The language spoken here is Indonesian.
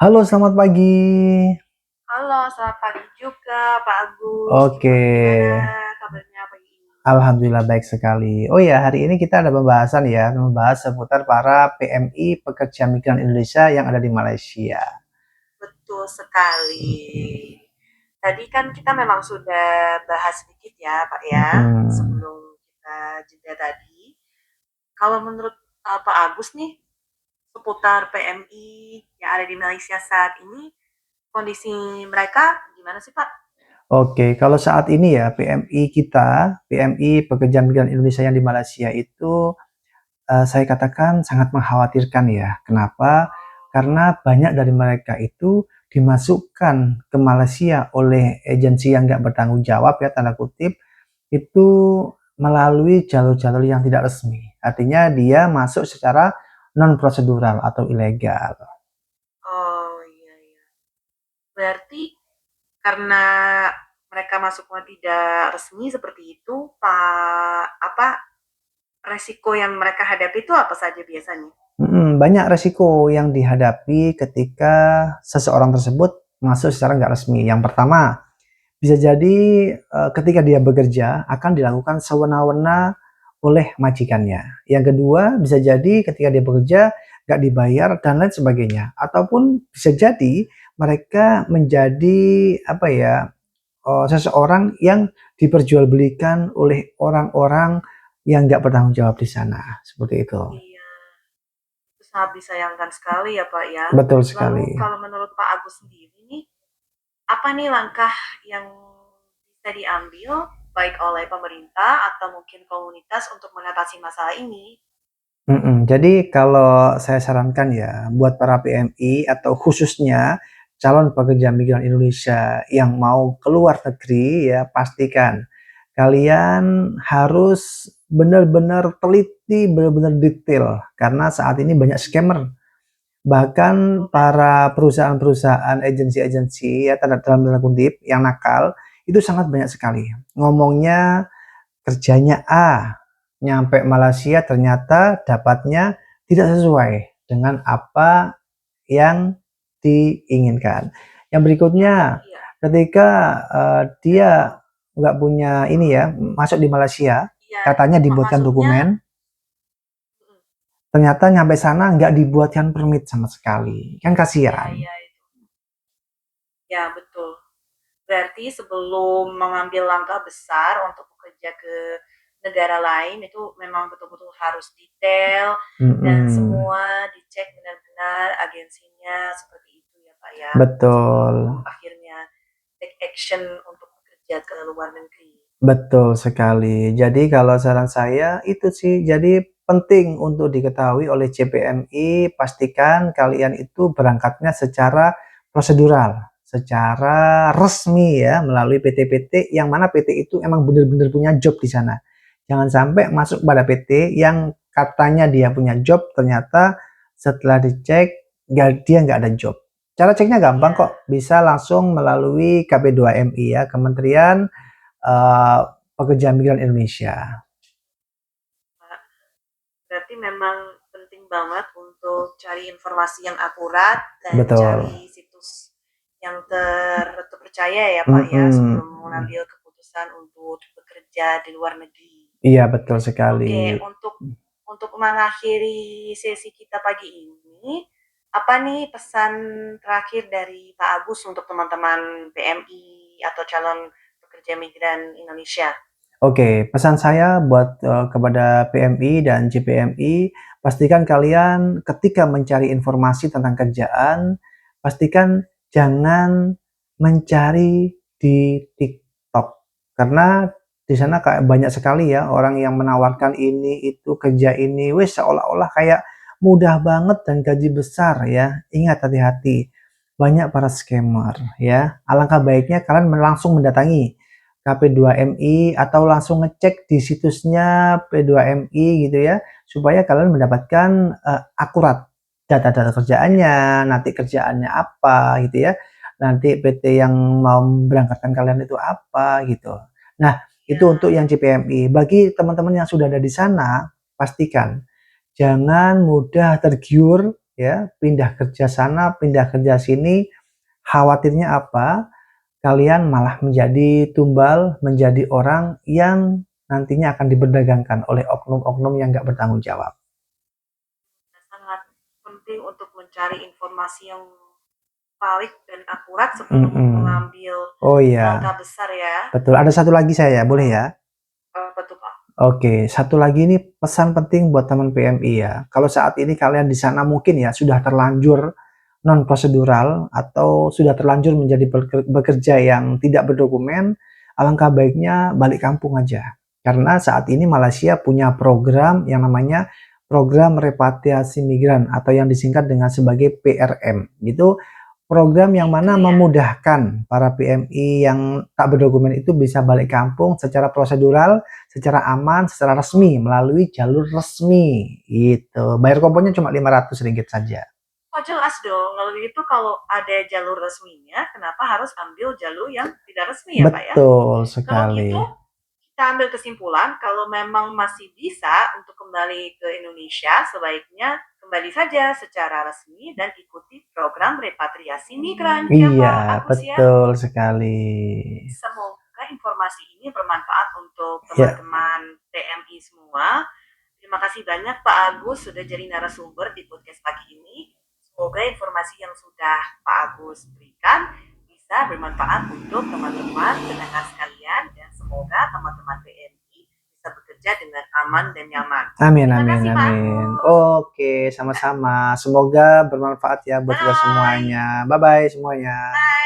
Halo, selamat pagi. Halo, selamat pagi juga Pak Agus. Oke, Gimana kabarnya pagi ini? alhamdulillah baik sekali. Oh ya, hari ini kita ada pembahasan ya, membahas seputar para PMI pekerja migran Indonesia yang ada di Malaysia. Betul sekali. Tadi kan kita memang sudah bahas sedikit ya Pak ya, Mm-mm. sebelum kita jeda tadi. Kalau menurut Pak Agus nih, seputar PMI yang ada di Malaysia saat ini, kondisi mereka gimana sih Pak? Oke, kalau saat ini ya PMI kita, PMI pekerja migran Indonesia yang di Malaysia itu saya katakan sangat mengkhawatirkan ya. Kenapa? Karena banyak dari mereka itu dimasukkan ke Malaysia oleh agensi yang nggak bertanggung jawab ya tanda kutip itu melalui jalur-jalur yang tidak resmi. Artinya dia masuk secara non prosedural atau ilegal. Oh iya iya. Berarti karena mereka masuknya tidak resmi seperti itu, Pak apa resiko yang mereka hadapi itu apa saja biasanya? Banyak resiko yang dihadapi ketika seseorang tersebut masuk secara nggak resmi. Yang pertama, bisa jadi ketika dia bekerja akan dilakukan sewenang-wenang oleh majikannya. Yang kedua, bisa jadi ketika dia bekerja nggak dibayar dan lain sebagainya. Ataupun bisa jadi mereka menjadi apa ya seseorang yang diperjualbelikan oleh orang-orang yang nggak bertanggung jawab di sana. Seperti itu. Iya, itu sangat disayangkan sekali ya Pak ya. Betul Lalu sekali. kalau menurut Pak Agus sendiri nih, apa nih langkah yang bisa diambil baik oleh pemerintah atau mungkin komunitas untuk mengatasi masalah ini? Jadi kalau saya sarankan ya buat para PMI atau khususnya calon pekerja migran Indonesia yang mau keluar negeri ya pastikan kalian harus benar-benar teliti, benar-benar detail karena saat ini banyak scammer. Bahkan para perusahaan-perusahaan agensi-agensi ya dalam tanda kutip yang nakal itu sangat banyak sekali. Ngomongnya kerjanya A, nyampe Malaysia ternyata dapatnya tidak sesuai dengan apa yang diinginkan. Yang Ya, berikutnya, iya, ketika dia nggak punya ini ya, masuk di Malaysia, iya. katanya dibuatkan Maksudnya, dokumen, ternyata nyampe sana nggak dibuatkan permit sama sekali. Kan iya, kasihan. iya, ya betul. Berarti sebelum mengambil langkah besar untuk bekerja ke negara lain itu memang betul-betul harus detail dan Mm-mm. semua dicek benar-benar agensinya seperti itu ya Pak ya sebelum Betul. akhirnya take action untuk bekerja ke luar negeri. Betul sekali. Jadi kalau saran saya itu sih, jadi penting untuk diketahui oleh CPMI, pastikan kalian itu berangkatnya secara prosedural, secara resmi ya, melalui PT-PT yang mana PT itu emang benar-benar punya job di sana. Jangan sampai masuk pada PT yang katanya dia punya job, ternyata setelah dicek dia nggak ada job. Cara ceknya gampang Ya, kok, bisa langsung melalui KP2MI ya, Kementerian eh, pekerja migran Indonesia. Pak. Berarti memang penting banget untuk cari informasi yang akurat dan Betul. cari situs yang terpercaya ya Pak ya Mm-mm. sebelum mengambil keputusan untuk bekerja di luar negeri. Iya betul sekali. Oke, untuk mengakhiri sesi kita pagi ini, apa nih pesan terakhir dari Pak Agus untuk teman-teman PMI atau calon pekerja migran Indonesia? Oke, pesan saya buat kepada PMI dan JPMI, pastikan kalian ketika mencari informasi tentang kerjaan, pastikan jangan mencari di TikTok karena di sana kayak banyak sekali ya orang yang menawarkan ini itu kerja ini, wes seolah-olah kayak mudah banget dan gaji besar ya. Ingat hati-hati, banyak para scammer ya. Alangkah baiknya kalian langsung mendatangi KP2MI atau langsung ngecek di situsnya P2MI gitu ya supaya kalian mendapatkan akurat data-data kerjaannya, nanti kerjaannya apa gitu ya. Nanti PT yang mau berangkatkan kalian itu apa gitu. Nah, itu untuk Ya, yang CPMI. Bagi teman-teman yang sudah ada di sana, pastikan jangan mudah tergiur ya, pindah kerja sana, pindah kerja sini, khawatirnya apa? Kalian malah menjadi tumbal, menjadi orang yang nantinya akan diperdagangkan oleh oknum-oknum yang nggak bertanggung jawab. Sangat penting untuk mencari informasi yang valid dan akurat sebelum mengambil Oh iya, langkah besar ya. betul. Ada satu lagi saya, boleh ya? Betul Pak. Oke, satu lagi ini pesan penting buat teman PMI ya. Kalau saat ini kalian di sana mungkin ya sudah terlanjur non prosedural atau sudah terlanjur menjadi bekerja yang tidak berdokumen, alangkah baiknya balik kampung aja. Karena saat ini Malaysia punya program yang namanya program repatriasi migran atau yang disingkat dengan sebagai PRM. Itu program yang mana memudahkan para PMI yang tak berdokumen itu bisa balik kampung secara prosedural, secara aman, secara resmi melalui jalur resmi. Gitu. Bayar kompornya cuma Rp500 saja. Oh jelas dong, kalau gitu kalau ada jalur resminya, kenapa harus ambil jalur yang tidak resmi ya Pak ya? Betul Kalau sekali. gitu, kita ambil kesimpulan kalau memang masih bisa untuk kembali ke Indonesia, sebaiknya kembali saja secara resmi dan ikuti program repatriasi migran ya Pak Iya, Agus ya. betul sekali. Semoga informasi ini bermanfaat untuk Ya, teman-teman TMI semua. Terima kasih banyak Pak Agus sudah jadi narasumber di podcast pagi ini. Semoga informasi yang sudah Pak Agus berikan bisa bermanfaat untuk teman-teman pendengar sekalian dan semoga teman-teman PMI bisa bekerja dengan aman dan nyaman. amin, Terima amin, kasih Pak amin. Agus. Oke, sama-sama. Semoga bermanfaat ya buat kita Bye. semuanya. Bye-bye semuanya. Bye.